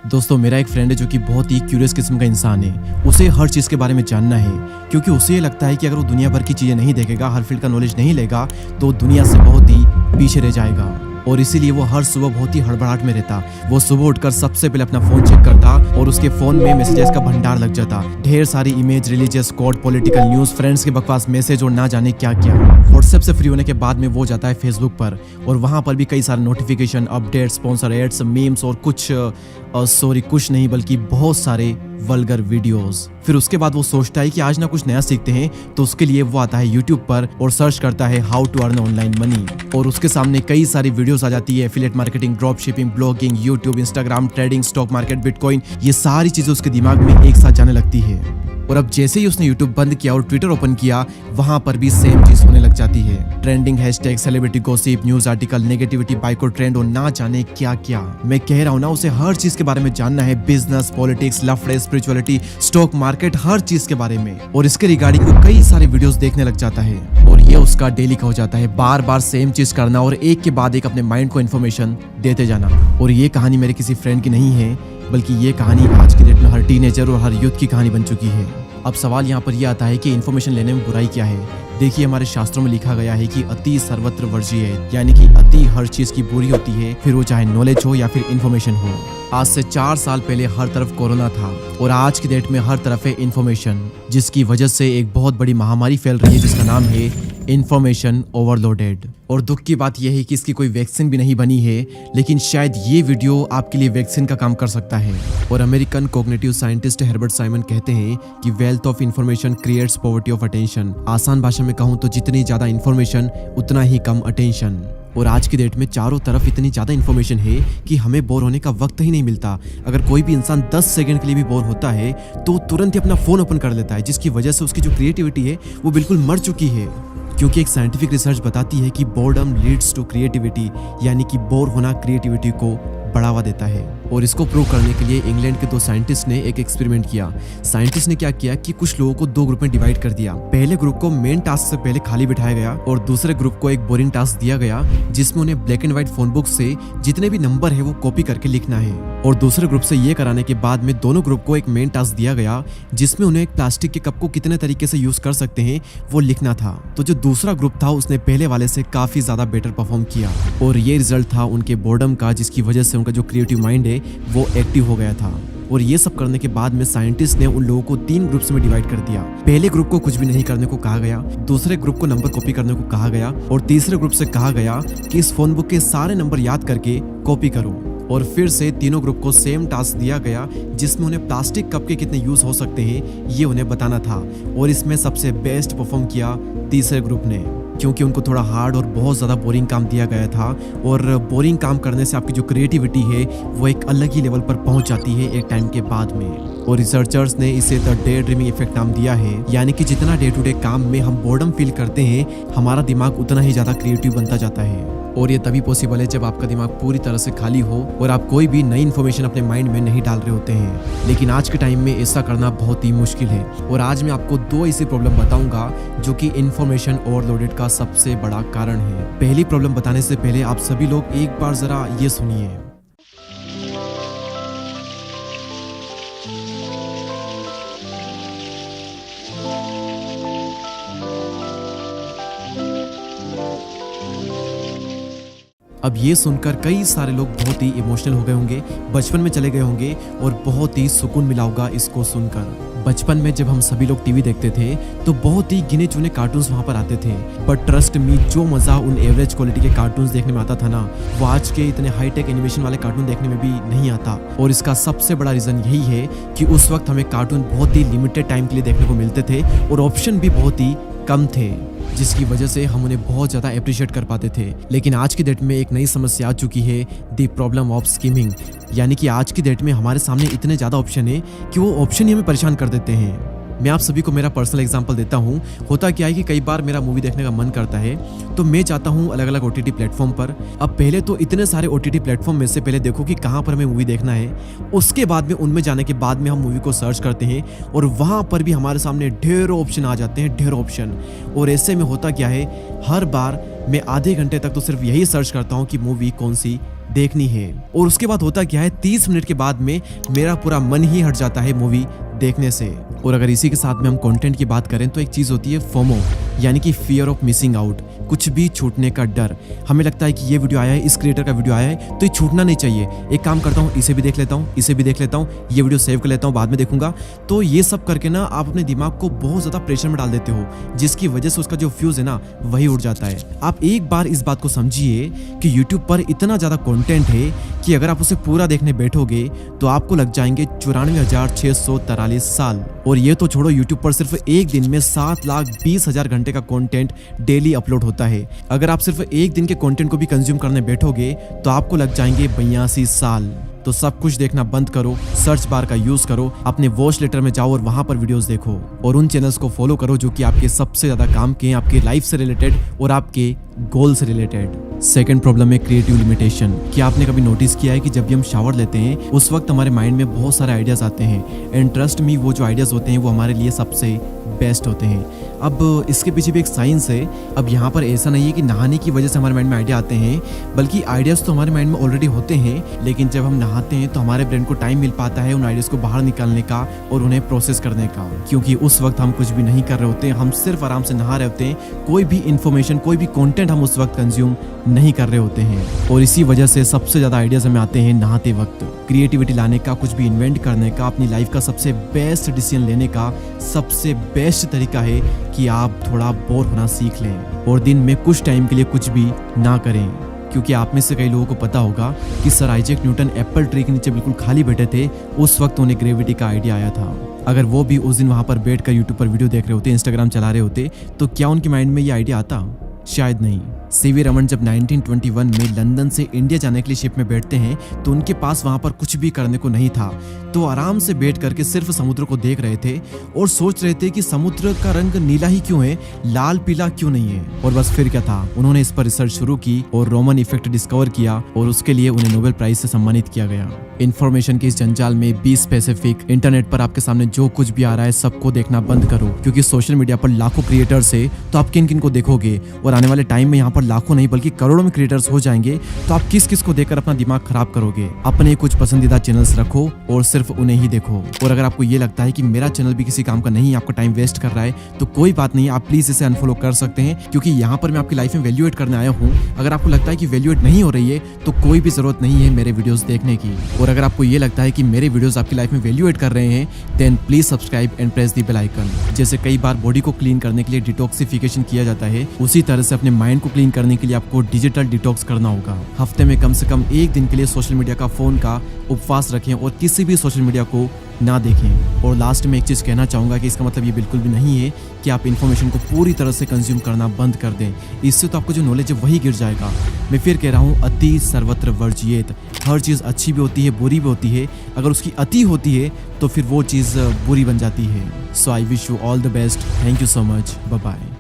दोस्तों मेरा एक फ्रेंड है जो कि बहुत ही क्यूरियस किस्म का इंसान है। उसे हर चीज़ के बारे में जानना है क्योंकि उसे ये लगता है कि अगर वो दुनिया भर की चीज़ें नहीं देखेगा, हर फील्ड का नॉलेज नहीं लेगा तो दुनिया से बहुत ही पीछे रह जाएगा। और इसीलिए वो हर सुबह बहुत ही हड़बड़ाहट में रहता। वो सुबह उठकर सबसे पहले अपना फोन चेक करता और उसके फोन में मैसेजेस का भंडार लग जाता। ढेर सारी image, religious code, political news, friends के बकवास मैसेज और ना जाने क्या क्या। व्हाट्सएप से फ्री होने के बाद में वो जाता है फेसबुक पर और वहां पर भी कई सारे notification, update, sponsor ads, memes और कुछ नहीं बल्कि बहुत सारे वल्गर वीडियोस। फिर उसके बाद वो सोचता है कि आज ना कुछ नया सीखते हैं, तो उसके लिए वो आता है यूट्यूब पर और सर्च करता है how to earn online money. और उसके सामने कई सारी वीडियोस आ जाती है, affiliate marketing, drop shipping, blogging, YouTube, Instagram, trading, stock market, bitcoin. ये सारी चीजें उसके दिमाग में एक साथ जाने लगती है। और अब जैसे ही उसने यूट्यूब बंद किया और ट्विटर ओपन किया, वहां पर भी सेम चीज होने लग जाती है। Trending hashtag, celebrity gossip, news article, negativity, boycott trend और ना जाने क्या क्या। मैं कह रहा हूँ ना, उसे हर चीज के बारे में जानना है। बिजनेस, पॉलिटिक्स, लफड़े, स्पिरिचुअलिटी, स्टॉक मार्केट, हर चीज के बारे में। और इसके रिगार्डिंग वो कई सारे वीडियोस देखने लग जाता है और ये उसका डेली का हो जाता है। बार बार सेम चीज करना और एक के बाद एक अपने माइंड को इन्फॉर्मेशन देते जाना। और ये कहानी मेरे किसी फ्रेंड की नहीं है, बल्कि ये कहानी आज के डेट में हर टीनेजर और हर यूथ की कहानी बन चुकी है। अब सवाल यहाँ पर यह आता है कि इन्फॉर्मेशन लेने में बुराई क्या है। देखिए, हमारे शास्त्रों में लिखा गया है कि अति सर्वत्र वर्ज्य है, यानी कि अति हर चीज की बुरी होती है, फिर वो चाहे नॉलेज हो या फिर इन्फॉर्मेशन हो। आज से 4 साल पहले हर तरफ कोरोना था और आज की डेट में हर तरफ है इन्फॉर्मेशन, जिसकी वजह से एक बहुत बड़ी महामारी फैल रही है जिसका नाम है इन्फॉर्मेशन ओवरलोडेड। और दुख की बात यह है कि इसकी कोई वैक्सीन भी नहीं बनी है, लेकिन शायद ये वीडियो आपके लिए वैक्सीन का काम कर सकता है। और American cognitive scientist Herbert Simon कहते हैं कि wealth of information creates poverty of attention. आसान भाषा में कहूँ तो जितनी ज्यादा इन्फॉर्मेशन उतना ही कम अटेंशन। और आज की डेट में चारों तरफ इतनी ज्यादा इन्फॉर्मेशन है कि हमें बोर होने का वक्त ही नहीं मिलता। अगर कोई भी इंसान 10 सेकंड के लिए भी बोर होता है तो तुरंत ही अपना फोन ओपन कर लेता है, जिसकी वजह से उसकी जो क्रिएटिविटी है वो बिल्कुल मर चुकी है। क्योंकि एक साइंटिफिक रिसर्च बताती है कि बोर्डम लीड्स टू क्रिएटिविटी, यानी कि बोर होना क्रिएटिविटी को बढ़ावा देता है। और इसको प्रूव करने के लिए इंग्लैंड के 2 साइंटिस्ट ने एक एक्सपेरिमेंट किया। साइंटिस्ट ने क्या किया कि कुछ लोगों को 2 ग्रुप में डिवाइड कर दिया। पहले ग्रुप को मेन टास्क से पहले खाली बिठाया गया और दूसरे ग्रुप को एक बोरिंग टास्क दिया गया, जिसमें उन्हें black and white phone book से जितने भी नंबर है वो कॉपी करके लिखना है। और दूसरे ग्रुप से ये कराने के बाद में दोनों ग्रुप को एक मेन टास्क दिया गया, जिसमें उन्हें एक प्लास्टिक के कप को कितने तरीके से यूज कर सकते हैं वो लिखना था। तो जो दूसरा ग्रुप था उसने पहले वाले से काफी ज्यादा बेटर परफॉर्म किया और ये रिजल्ट था उनके बोर्डम का, जिसकी वजह से उनका जो क्रिएटिव माइंड है वो एक्टिव हो गया था। और ये सब करने के बाद में साइंटिस्ट ने उन लोगों को 3 ग्रुप्स में डिवाइड कर दिया। पहले ग्रुप को कुछ भी नहीं करने को कहा गया, दूसरे ग्रुप को नंबर कॉपी करने को कहा गया और तीसरे ग्रुप से कहा गया कि इस फोन बुक के सारे नंबर याद करके कॉपी करो। और फिर से तीनों ग्रुप को सेम टास्क दिया गया, जिसमें उन्हें प्लास्टिक कप के कितने यूज हो सकते हैं ये उन्हें बताना था। और इसमें सबसे बेस्ट परफॉर्म किया तीसरे ग्रुप ने, क्योंकि उनको थोड़ा हार्ड और बहुत ज़्यादा बोरिंग काम दिया गया था। और बोरिंग काम करने से आपकी जो क्रिएटिविटी है वो एक अलग ही लेवल पर पहुंच जाती है एक टाइम के बाद में। और रिसर्चर्स ने इसे द डे ड्रीमिंग इफेक्ट नाम दिया है, यानी कि जितना डे टू डे काम में हम बोर्डम फील करते हैं, हमारा दिमाग उतना ही ज़्यादा क्रिएटिव बनता जाता है। और ये तभी पॉसिबल है जब आपका दिमाग पूरी तरह से खाली हो और आप कोई भी नई इन्फॉर्मेशन अपने माइंड में नहीं डाल रहे होते हैं। लेकिन आज के टाइम में ऐसा करना बहुत ही मुश्किल है। और आज मैं आपको 2 ऐसी प्रॉब्लम बताऊंगा जो कि इन्फॉर्मेशन ओवरलोडेड का सबसे बड़ा कारण है। पहली प्रॉब्लम बताने से पहले आप सभी लोग एक बार जरा ये सुनिए। अब ये सुनकर कई सारे लोग बहुत ही इमोशनल हो गए होंगे, बचपन में चले गए होंगे और बहुत ही सुकून मिला होगा इसको सुनकर। बचपन में जब हम सभी लोग टीवी देखते थे तो बहुत ही गिने चुने कार्टून्स वहाँ पर आते थे, पर ट्रस्ट मी, जो मजा उन एवरेज क्वालिटी के कार्टून्स देखने में आता था ना, वो आज के इतने हाईटेक एनिमेशन वाले कार्टून देखने में भी नहीं आता। और इसका सबसे बड़ा रीजन यही है कि उस वक्त हमें कार्टून बहुत ही लिमिटेड टाइम के लिए देखने को मिलते थे और ऑप्शन भी बहुत ही कम थे, जिसकी वजह से हम उन्हें बहुत ज़्यादा अप्रिशिएट कर पाते थे। लेकिन आज की डेट में एक नई समस्या आ चुकी है, द प्रॉब्लम ऑफ स्किमिंग। यानी कि आज की डेट में हमारे सामने इतने ज़्यादा ऑप्शन है कि वो ऑप्शन ही हमें परेशान कर देते हैं। मैं आप सभी को मेरा पर्सनल एग्जांपल देता हूँ। होता क्या है कि कई बार मेरा मूवी देखने का मन करता है तो मैं जाता हूँ अलग अलग OTT प्लेटफॉर्म पर। अब पहले तो इतने सारे OTT प्लेटफॉर्म में से पहले देखो कि कहाँ पर हमें मूवी देखना है, उसके बाद में उनमें जाने के बाद में हम मूवी को सर्च करते हैं और वहाँ पर भी हमारे सामने ढेरों ऑप्शन आ जाते हैं, ढेरों ऑप्शन। और ऐसे में होता क्या है, हर बार मैं आधे घंटे तक तो सिर्फ यही सर्च करता हूँ कि मूवी कौन सी देखनी है। और उसके बाद होता क्या है, 30 मिनट के बाद में मेरा पूरा मन ही हट जाता है मूवी देखने से। और अगर इसी के साथ में हम कंटेंट की बात करें तो एक चीज होती है फोमो, यानी कि फियर ऑफ मिसिंग आउट, कुछ भी छूटने का डर। हमें लगता है कि ये वीडियो आया है, इस क्रिएटर का वीडियो आया है, तो ये छूटना नहीं चाहिए। एक काम करता हूँ, इसे भी देख लेता हूँ, इसे भी देख लेता हूँ, ये वीडियो सेव कर लेता हूँ, बाद में देखूंगा। तो ये सब करके ना आप अपने दिमाग को बहुत ज्यादा प्रेशर में डाल देते हो, जिसकी वजह से उसका जो फ्यूज है ना वही उड़ जाता है। आप एक बार इस बात को समझिए कि यूट्यूब पर इतना ज्यादा कंटेंट है कि अगर आप उसे पूरा देखने बैठोगे तो आपको लग जाएंगे 94,643 साल। और ये तो छोड़ो, यूट्यूब पर सिर्फ एक दिन में 7,20,000 घंटे का कंटेंट डेली अपलोड होता है। अगर आप सिर्फ एक दिन के कंटेंट को भी कंज्यूम करने बैठोगे तो आपको लग जाएंगे 82 साल। तो सब कुछ देखना बंद करो, सर्च बार का यूज करो, अपने वॉच लेटर में जाओ और वहां पर वीडियोस देखो, और उन चैनल्स को फॉलो करो जो कि आपके सबसे ज्यादा काम के हैं, आपके लाइफ से रिलेटेड और आपके गोल से रिलेटेड। सेकंड प्रॉब्लम है क्रिएटिव लिमिटेशन। क्या आपने कभी नोटिस किया है कि जब भी हम शावर लेते हैं उस वक्त हमारे माइंड में बहुत सारे आइडियाज आते हैं, एंड ट्रस्ट मी, वो जो आइडियाज होते हैं वो हमारे लिए सबसे बेस्ट होते हैं। अब इसके पीछे भी एक साइंस है। अब यहाँ पर ऐसा नहीं है कि नहाने की वजह से हमारे माइंड में आइडिया आते हैं, बल्कि आइडियाज तो हमारे माइंड में ऑलरेडी होते हैं, लेकिन जब हम नहाते हैं तो हमारे ब्रेन को टाइम मिल पाता है उन आइडियाज को बाहर निकालने का और उन्हें प्रोसेस करने का, क्योंकि उस वक्त हम कुछ भी नहीं कर रहे होते हैं, हम सिर्फ आराम से नहा रहे होते हैं। कोई भी इंफॉर्मेशन, कोई भी कंटेंट हम उस वक्त कंज्यूम नहीं कर रहे होते हैं, और इसी वजह से सबसे ज्यादा आइडियाज हमें आते हैं नहाते वक्त। क्रिएटिविटी लाने का, कुछ भी इन्वेंट करने का, अपनी लाइफ का सबसे बेस्ट डिसीजन लेने का सबसे बेस्ट तरीका है कि आप थोड़ा बोर होना सीख लें और दिन में कुछ टाइम के लिए कुछ भी ना करें। क्योंकि आप में से कई लोगों को पता होगा कि sir Isaac Newton Apple tree के नीचे बिल्कुल खाली बैठे थे, उस वक्त उन्हें ग्रेविटी का आइडिया आया था। अगर वो भी उस दिन वहां पर बैठकर यूट्यूब पर वीडियो देख रहे होते, इंस्टाग्राम चला रहे होते, तो क्या उनके माइंड में ये आइडिया आता? शायद नहीं। सीवी रमन जब 1921 में लंदन से इंडिया जाने के लिए शिप में बैठते हैं तो उनके पास वहां पर कुछ भी करने को नहीं था, तो आराम से बैठ करके सिर्फ समुद्र को देख रहे थे और सोच रहे थे कि समुद्र का रंग नीला ही क्यों है, लाल पीला क्यों नहीं है। और बस फिर क्या था, उन्होंने इस पर रिसर्च शुरू की और रोमन इफेक्ट डिस्कवर किया और उसके लिए उन्हें नोबेल प्राइज से सम्मानित किया गया। इन्फॉर्मेशन के इस जंजाल में बी स्पेसिफिक। इंटरनेट पर आपके सामने जो कुछ भी आ रहा है सबको देखना बंद करो, क्योंकि सोशल मीडिया पर लाखों क्रिएटर्स है, तो आप किन किन को देखोगे? और आने वाले टाइम में यहाँ पर लाखों नहीं बल्कि करोड़ों में क्रिएटर्स हो जाएंगे, तो आप किस किस को देखकर अपना दिमाग खराब करोगे? अपने कुछ पसंदीदा चैनल्स रखो और सिर्फ उन्हें ही देखो। और अगर आपको ये लगता है कि मेरा चैनल भी किसी काम का नहीं है, आपका टाइम वेस्ट कर रहा है, तो कोई बात नहीं, आप प्लीज इसे अनफॉलो कर सकते हैं, क्योंकि यहाँ पर मैं आपकी लाइफ में वैल्यू एड करने आया हूँ। अगर आपको लगता है कि वैल्यू एड नहीं हो रही है तो कोई भी जरूरत नहीं है मेरे वीडियोस देखने की। और अगर आपको ये लगता है कि मेरे वीडियोस आपकी लाइफ में वैल्यू एड कर रहे हैं, then please subscribe and press the bell icon. जैसे कई बार बॉडी को क्लीन करने के लिए डिटॉक्सिफिकेशन किया जाता है, उसी तरह से अपने माइंड को क्लीन करने के लिए आपको डिजिटल डिटॉक्स करना होगा। हफ्ते में कम से कम एक दिन के लिए सोशल मीडिया का, फोन का उपवास रखें और किसी भी सोशल मीडिया को ना देखें। और लास्ट में एक चीज कहना चाहूंगा कि इसका मतलब ये बिल्कुल भी नहीं है कि आप इन्फॉर्मेशन को पूरी तरह से कंज्यूम करना बंद कर दें, इससे तो आपको जो नॉलेज है वही गिर जाएगा। मैं फिर कह रहा हूँ, अति सर्वत्र वर्जियेत। हर चीज अच्छी भी होती है, बुरी भी होती है, अगर उसकी अति होती है तो फिर वो चीज बुरी बन जाती है। So I wish you all the best. Thank you so much. Bye bye.